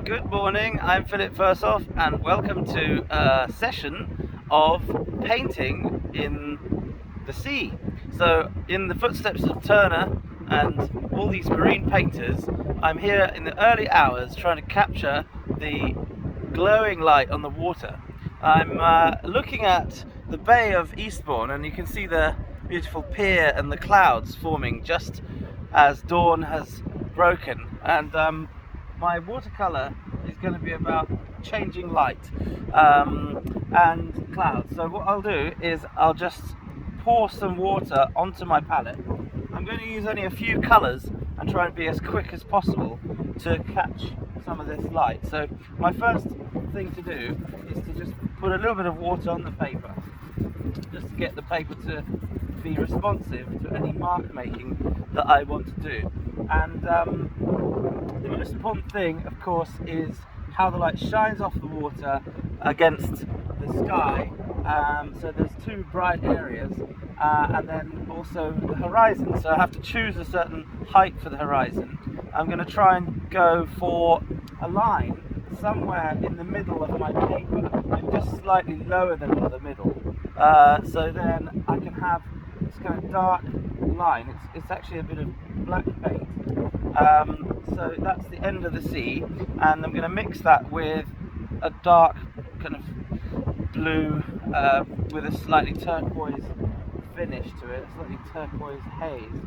Good morning, I'm Philip Fursoff and welcome to a session of painting in the sea. So in the footsteps of Turner and all these marine painters, I'm here in the early hours trying to capture the glowing light on the water. I'm looking at the bay of Easbourne and you can see the beautiful pier and the clouds forming just as dawn has broken, and my watercolour is going to be about changing light and clouds. So what I'll do is I'll just pour some water onto my palette. I'm going to use only a few colours and try and be as quick as possible to catch some of this light. So my first thing to do is to just put a little bit of water on the paper, just to get the paper to be responsive to any mark making that I want to do. And the most important thing, of course, is how the light shines off the water against the sky. So there's two bright areas, and then also the horizon. So I have to choose a certain height for the horizon. I'm going to try and go for a line somewhere in the middle of my paper, and just slightly lower than the middle. So then I can have this kind of dark line. It's actually a bit of black paint. So that's the end of the sea, and I'm going to mix that with a dark kind of blue with a slightly turquoise finish to it, a slightly turquoise haze.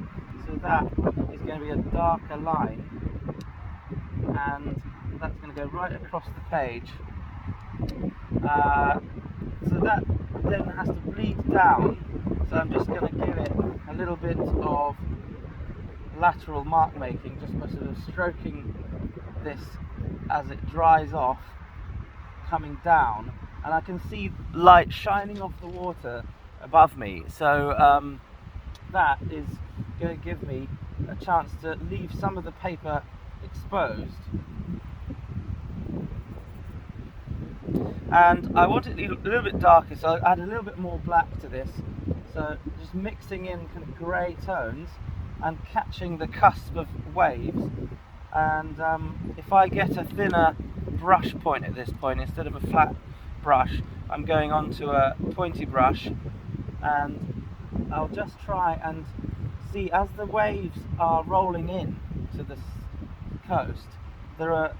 So that is going to be a darker line, and that's going to go right across the page. So that then has to bleed down, so I'm just going to give it a little bit of lateral mark making, just by sort of stroking this as it dries off, coming down, and I can see light shining off the water above me. So that is going to give me a chance to leave some of the paper exposed. And I want it a little bit darker, so I add a little bit more black to this. So just mixing in kind of grey tones and catching the cusp of waves. And if I get a thinner brush point at this point, instead of a flat brush, I'm going on to a pointy brush, and I'll just try and see, as the waves are rolling in to the coast, there are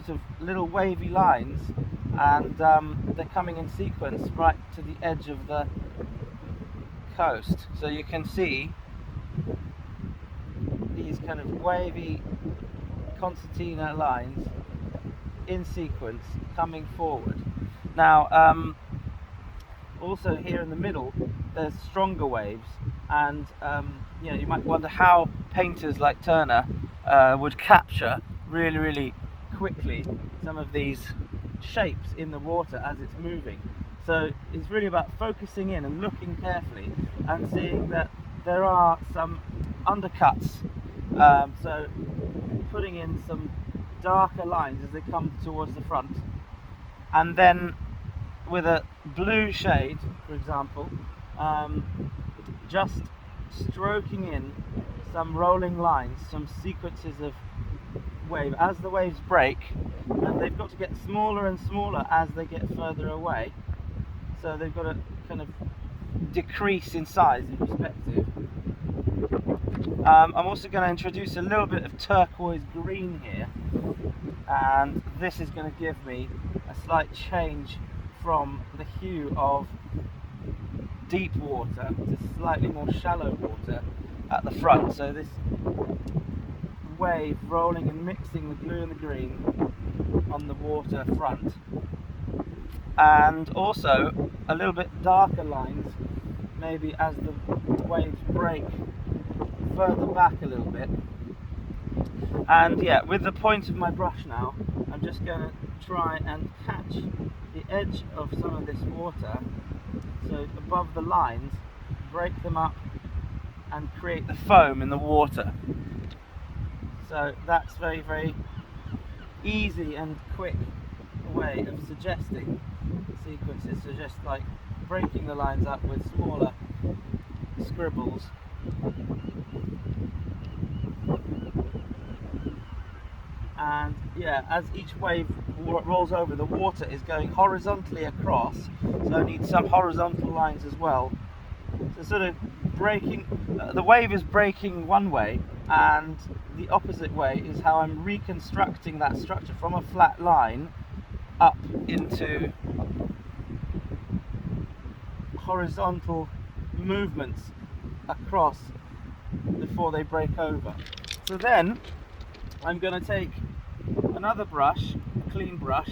sort of little wavy lines, and they're coming in sequence right to the edge of the coast. So you can see these kind of wavy concertina lines in sequence coming forward. Now also here in the middle there's stronger waves, and you might wonder how painters like Turner would capture really quickly some of these shapes in the water as it's moving. So it's really about focusing in and looking carefully and seeing that there are some undercuts, so putting in some darker lines as they come towards the front, and then with a blue shade, for example, just stroking in some rolling lines, some sequences of wave as the waves break, and they've got to get smaller and smaller as they get further away, so they've got to kind of decrease in size in perspective. I'm also going to introduce a little bit of turquoise green here, and this is going to give me a slight change from the hue of deep water to slightly more shallow water at the front. So this wave rolling and mixing the blue and the green on the water front, and also a little bit darker lines maybe as the waves break further back a little bit. And yeah, with the point of my brush now, I'm just going to try and catch the edge of some of this water, so above the lines, break them up and create the foam in the water. So that's very easy and quick way of suggesting sequences. So just like breaking the lines up with smaller scribbles. and yeah, as each wave rolls over, the water is going horizontally across, so I need some horizontal lines as well. So sort of breaking, the wave is breaking one way, and the opposite way is how I'm reconstructing that structure from a flat line up into horizontal movements across before they break over. So then I'm going to take another brush, a clean brush,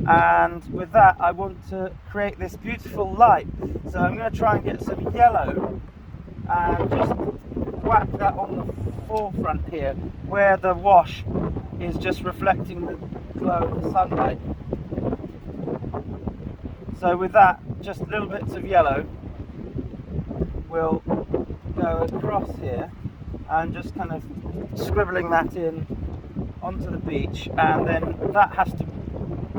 and with that I want to create this beautiful light. So I'm going to try and get some yellow and just whack that on the forefront here where the wash is just reflecting the glow of the sunlight. So with that, just little bits of yellow will go across here and just kind of scribbling that in onto the beach, and then that has to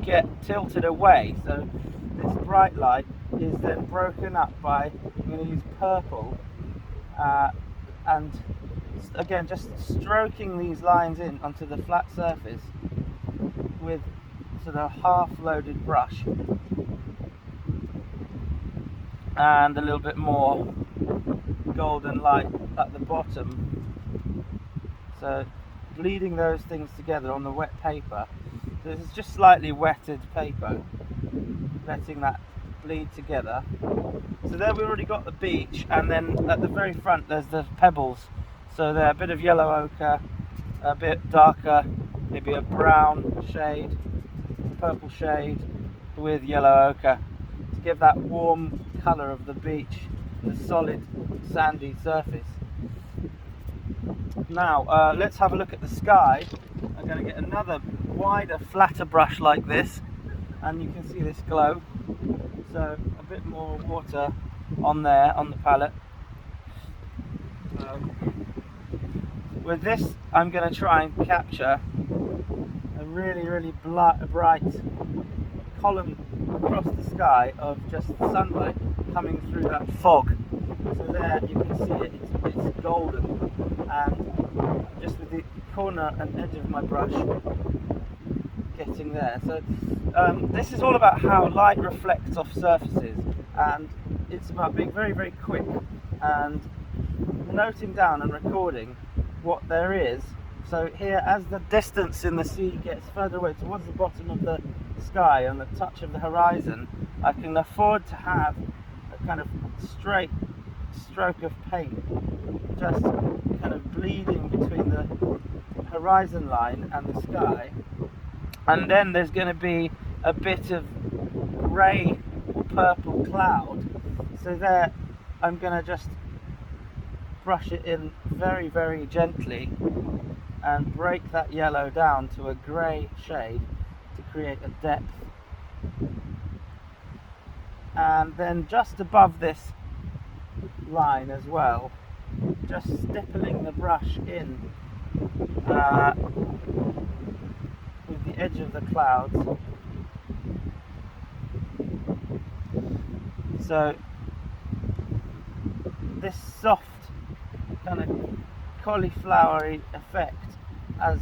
get tilted away, so this bright light is then broken up by, I'm going to use purple, and again just stroking these lines in onto the flat surface with sort of half loaded brush, and a little bit more golden light at the bottom, so bleeding those things together on the wet paper. So this is just slightly wetted paper, letting that bleed together. So there we've already got the beach, and then at the very front there's the pebbles. So they're a bit of yellow ochre, a bit darker, maybe a brown shade, purple shade with yellow ochre to give that warm colour of the beach, the solid sandy surface. Now let's have a look at the sky. I'm going to get another wider, flatter brush like this, and you can see this glow. So a bit more water on there on the palette. With this I'm going to try and capture a really bright column across the sky of just sunlight coming through that fog. So there you can see it's golden, and just with the corner and edge of my brush getting there. So this is all about how light reflects off surfaces, and it's about being very quick and noting down and recording what there is. So here, as the distance in the sea gets further away towards the bottom of the sky and the touch of the horizon, I can afford to have a kind of straight stroke of paint just kind of bleeding between the horizon line and the sky, and then there's going to be a bit of grey or purple cloud. So there I'm going to just brush it in very gently and break that yellow down to a grey shade to create a depth. And then just above this line as well, just stippling the brush in with the edge of the clouds. So this soft kind of cauliflowery effect as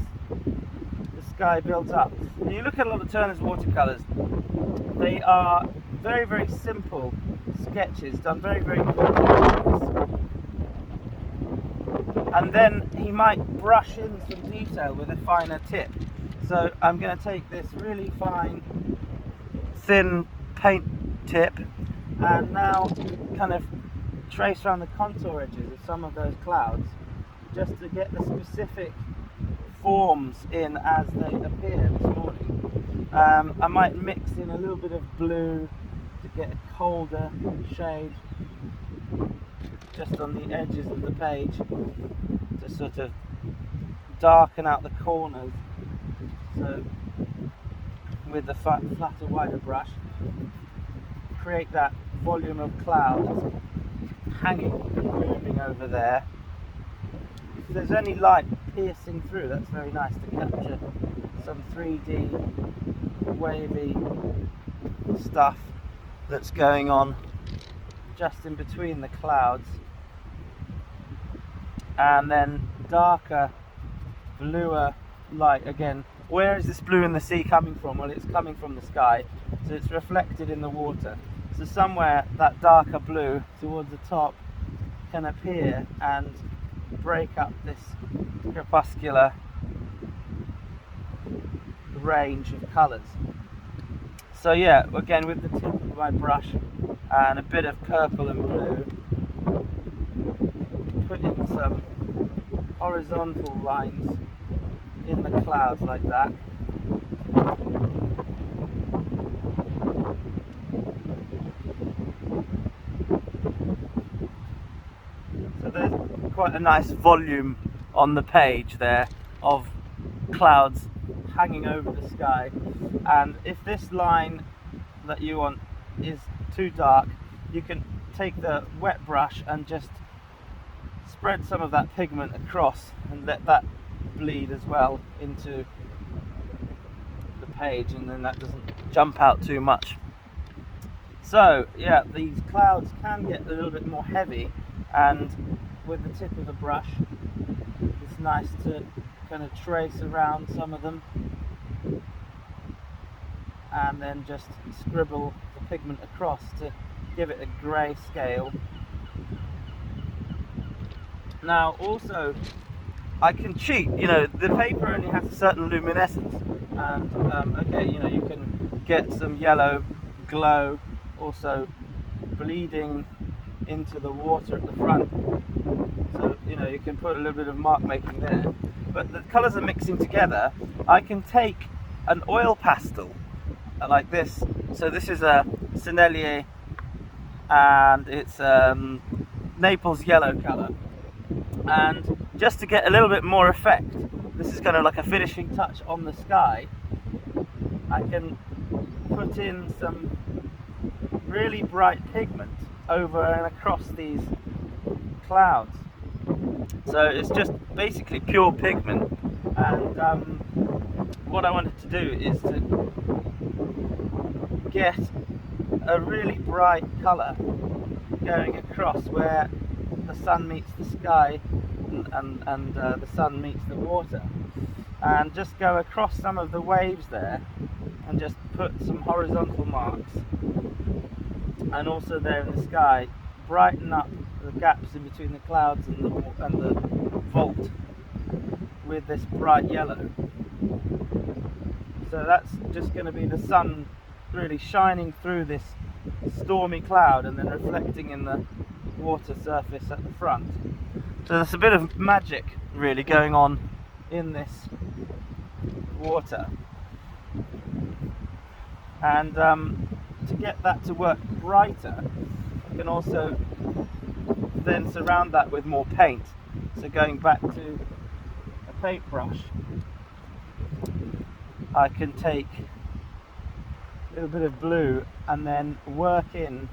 the sky builds up. When you look at a lot of Turner's watercolours, they are very simple sketches done very quickly, and then he might brush in some detail with a finer tip. So I'm going to take this really fine thin paint tip and now kind of trace around the contour edges of some of those clouds just to get the specific forms in as they appear this morning. I might mix in a little bit of blue to get a colder shade just on the edges of the page to sort of darken out the corners. So with the flatter, wider brush, create that volume of clouds hanging and moving over there. If there's any light piercing through, that's very nice to capture some 3D wavy stuff that's going on just in between the clouds. And then darker, bluer light again. Where is this blue in the sea coming from? Well, it's coming from the sky, so it's reflected in the water. So somewhere that darker blue towards the top can appear and break up this crepuscular range of colours. So yeah, again with the tip of my brush and a bit of purple and blue, put in some horizontal lines in the clouds like that. So there's quite a nice volume on the page there of clouds hanging over the sky, and if this line that you want is too dark, you can take the wet brush and just spread some of that pigment across and let that bleed as well into the page, and then that doesn't jump out too much. So yeah, these clouds can get a little bit more heavy, and with the tip of the brush it's nice to kind of trace around some of them and then just scribble the pigment across to give it a grey scale. Now also I can cheat, you know, the paper only has a certain luminescence, and okay, you know, you can get some yellow glow also bleeding into the water at the front, so you know you can put a little bit of mark making there, but the colours are mixing together. I can take an oil pastel like this, so this is a Sennelier and it's Naples yellow colour, and just to get a little bit more effect, this is kind of like a finishing touch on the sky, I can put in some really bright pigment over and across these clouds. So it's just basically pure pigment, and what I wanted to do is to get a really bright colour going across where the sun meets the sky and the sun meets the water, and just go across some of the waves there and just put some horizontal marks, and also there in the sky brighten up the gaps in between the clouds and the vault with this bright yellow. So that's just going to be the sun really shining through this stormy cloud and then reflecting in the water surface at the front. So there's a bit of magic really going on in this water, and to get that to work brighter, I can also then surround that with more paint. So going back to a paintbrush, I can take a little bit of blue and then work in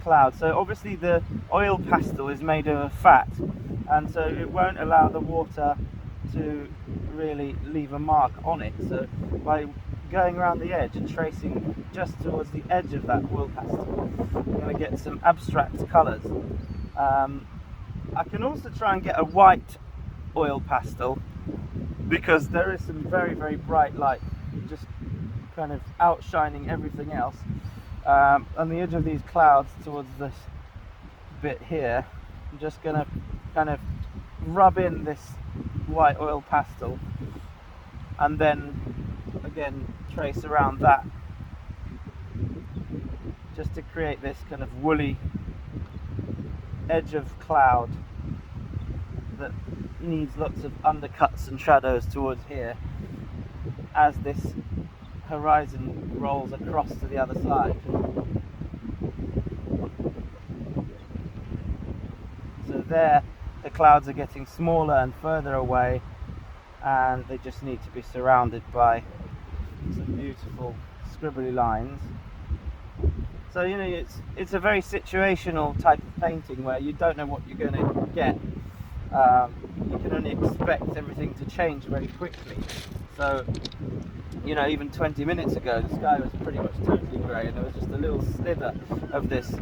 clouds. So obviously the oil pastel is made of fat, and so it won't allow the water to really leave a mark on it. So by going around the edge and tracing just towards the edge of that oil pastel, I'm going to get some abstract colours. I can also try and get a white oil pastel, because there is some very, very bright light just kind of outshining everything else. On the edge of these clouds towards this bit here, I'm just going to kind of rub in this white oil pastel and then again trace around that, just to create this kind of woolly edge of cloud that needs lots of undercuts and shadows towards here as this horizon rolls across to the other side. So there the clouds are getting smaller and further away, and they just need to be surrounded by some beautiful scribbly lines. So you know, it's a very situational type of painting where you don't know what you're going to get. You can only expect everything to change very quickly. So you know, even 20 minutes ago the sky was pretty much totally grey, and there was just a little slither of this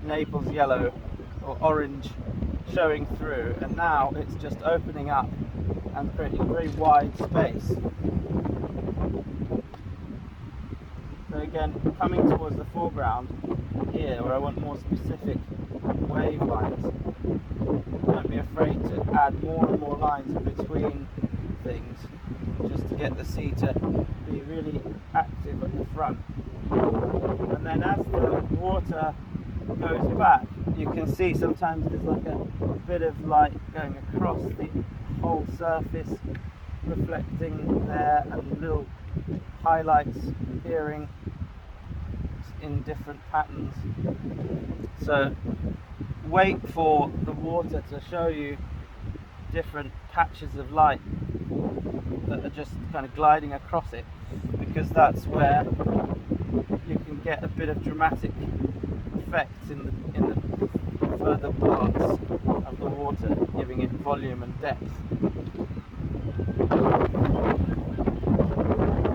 Naples yellow or orange showing through, and now it's just opening up and creating a very wide space. So again, coming towards the foreground here, where I want more specific wave lines, don't be afraid to add more and more lines in between things, just to get the sea to be really active at the front. And then as the water goes back, you can see sometimes there's like a bit of light going across the whole surface, reflecting there, and little highlights appearing in different patterns. So wait for the water to show you different patches of light that are just kind of gliding across it, because that's where you can get a bit of dramatic effects in the further parts of the water, giving it volume and depth.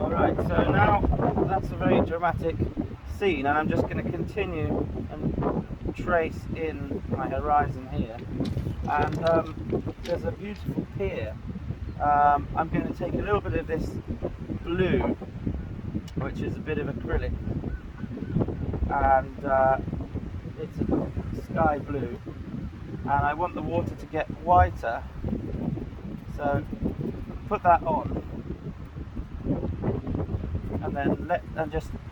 Alright, so now that's a very dramatic scene, and I'm just going to continue and trace in my horizon here. And there's a beautiful pier. I'm going to take a little bit of this blue, which is a bit of acrylic, and it's a sky blue, and I want the water to get whiter, so put that on, and then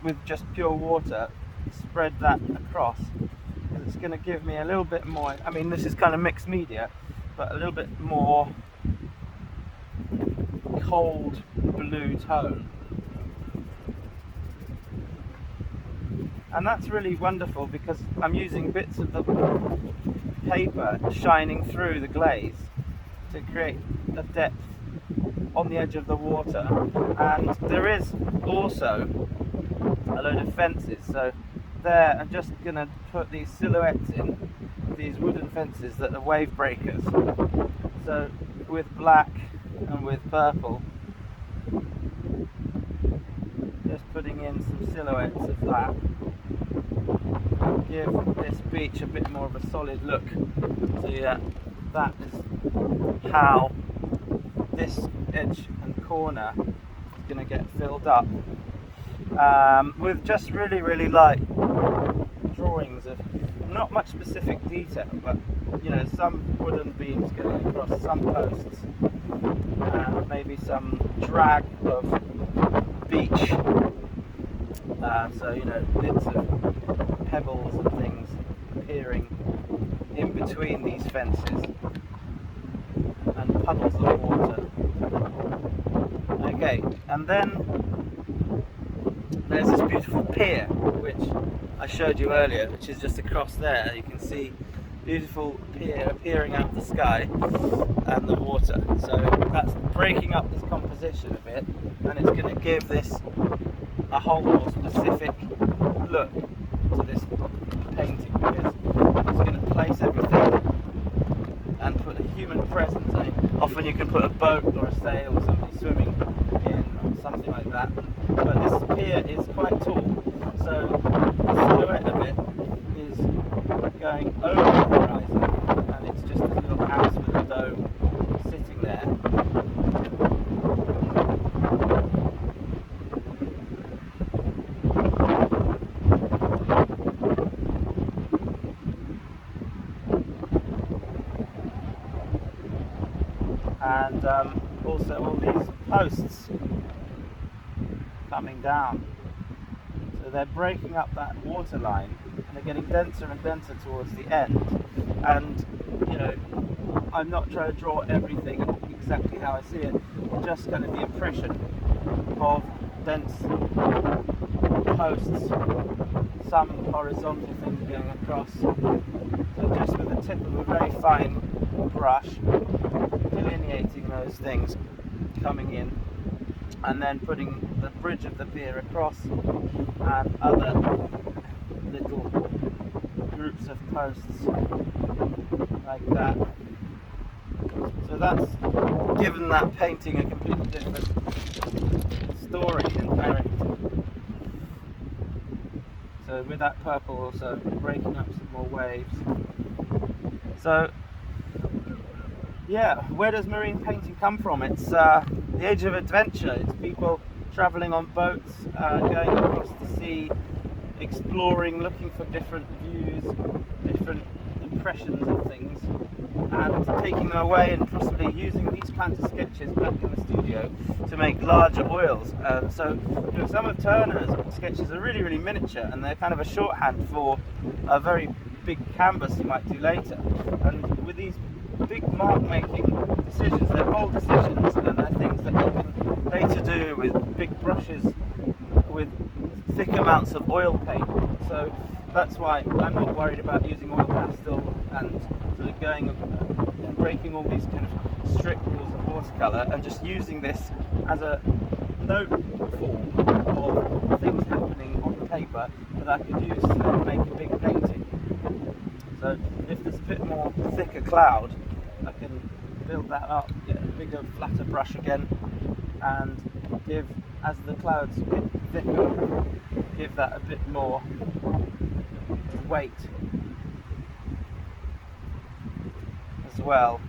with just pure water spread that across, and it's going to give me a little bit more, I mean this is kind of mixed media, but a little bit more cold blue tone. And that's really wonderful because I'm using bits of the paper shining through the glaze to create a depth on the edge of the water. And there is also a load of fences, so there I'm just going to put these silhouettes in, these wooden fences that are wave breakers. So with black and with purple, just putting in some silhouettes of that, give this beach a bit more of a solid look. So yeah, that is how this edge and corner is going to get filled up, with just really light drawings of not much specific detail, but you know, some wooden beams going across some posts, and maybe some drag of beach, so you know, bits of pebbles and things appearing in between these fences, and puddles of water. Okay, and then there's this beautiful pier which I showed you earlier, which is just across there. You can see beautiful pier appearing out of the sky and the water. So that's breaking up this composition a bit, and it's going to give this a whole more specific look to this painting, because it's going to place everything and put a human presence. I mean, often you can put a boat or a sail or somebody swimming in or something like that, but this pier is quite tall, so the silhouette of it is going over the horizon, and it's just a little house with a dome sitting there. And also all these posts coming down, so they're breaking up that water line, and they're getting denser and denser towards the end. And you know, I'm not trying to draw everything exactly how I see it, just kind of the impression of dense posts, some horizontal things going across. So just with the tip of a very fine brush, delineating those things coming in, and then putting the bridge of the pier across, and other little groups of posts like that. So that's given that painting a completely different story and character. So with that purple also breaking up some more waves. So yeah, where does marine painting come from? It's the age of adventure. It's people travelling on boats, going across the sea, exploring, looking for different views, different impressions of things, and taking them away and possibly using these kinds of sketches back in the studio to make larger oils. So you know, some of Turner's sketches are really, really miniature, and they're kind of a shorthand for a very big canvas you might do later. And with these big mark-making decisions, they're bold decisions, and they're things that you can later do with big brushes, with thick amounts of oil paint. So that's why I'm not worried about using oil pastel and sort of going and breaking all these kind of strict rules of watercolour, and just using this as a note form of things happening on the paper that I could use to make a big painting. So if there's a bit more thicker cloud, I can build that up, get a bigger, flatter brush again, and give, as the clouds get thicker, give that a bit more weight as well.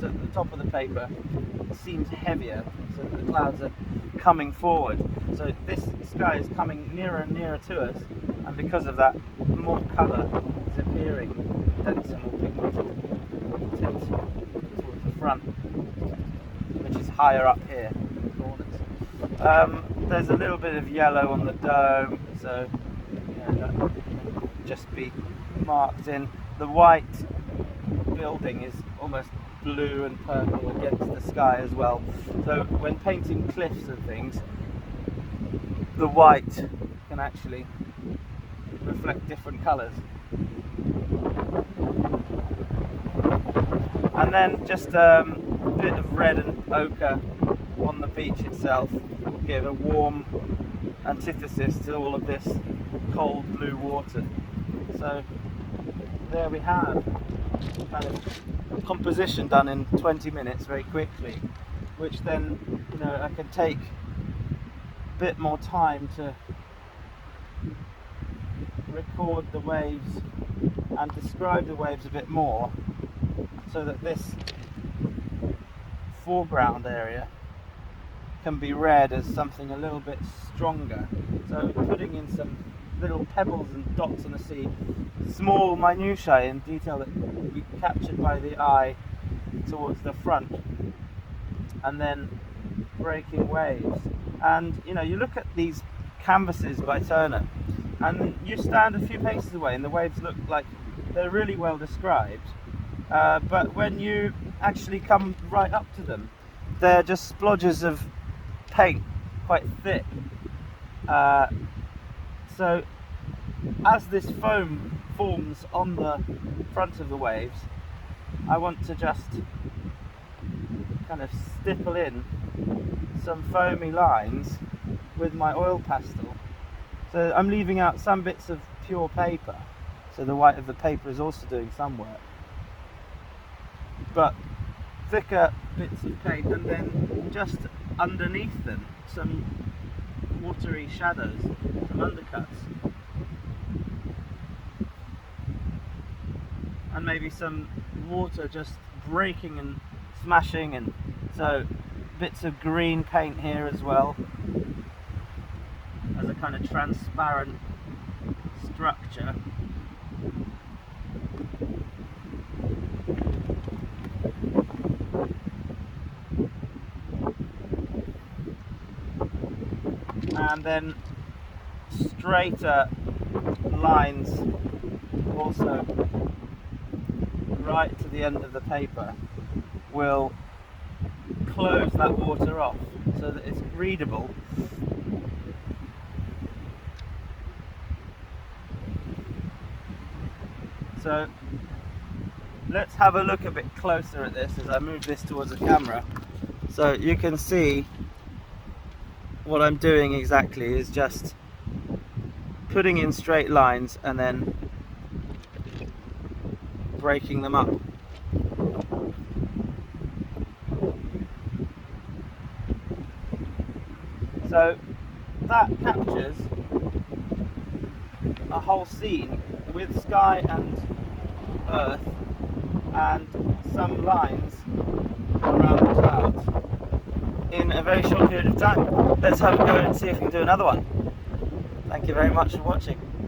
So at the top of the paper seems heavier, so the clouds are coming forward. So this sky is coming nearer and nearer to us, and because of that, more colour is appearing, denser, more pigmented tint towards the front, which is higher up here in the corners. There's a little bit of yellow on the dome, so that can just be marked in. The white building is almost blue and purple against the sky as well. So when painting cliffs and things, the white can actually reflect different colours. And then just a bit of red and ochre on the beach itself will give a warm antithesis to all of this cold blue water. So there we have kind of composition done in 20 minutes very quickly, which then, you know, I can take a bit more time to record the waves and describe the waves a bit more, so that this foreground area can be read as something a little bit stronger. So putting in some little pebbles and dots on the sea, small minutiae and detail that will be captured by the eye towards the front, and then breaking waves. And you know, you look at these canvases by Turner, and you stand a few paces away and the waves look like they're really well described, but when you actually come right up to them, they're just splodges of paint, quite thick. So as this foam forms on the front of the waves, I want to just kind of stipple in some foamy lines with my oil pastel. So I'm leaving out some bits of pure paper, so the white of the paper is also doing some work, but thicker bits of paint, and then just underneath them some watery shadows, some undercuts, and maybe some water just breaking and smashing, and so bits of green paint here as well as a kind of transparent structure. And then straighter lines also right to the end of the paper will close that water off so that it's readable. So let's have a look a bit closer at this as I move this towards the camera, so you can see what I'm doing exactly is just putting in straight lines and then breaking them up. So that captures a whole scene with sky and earth and some lines around the clouds in a very short period of time. Let's have a go and see if we can do another one. Thank you very much for watching.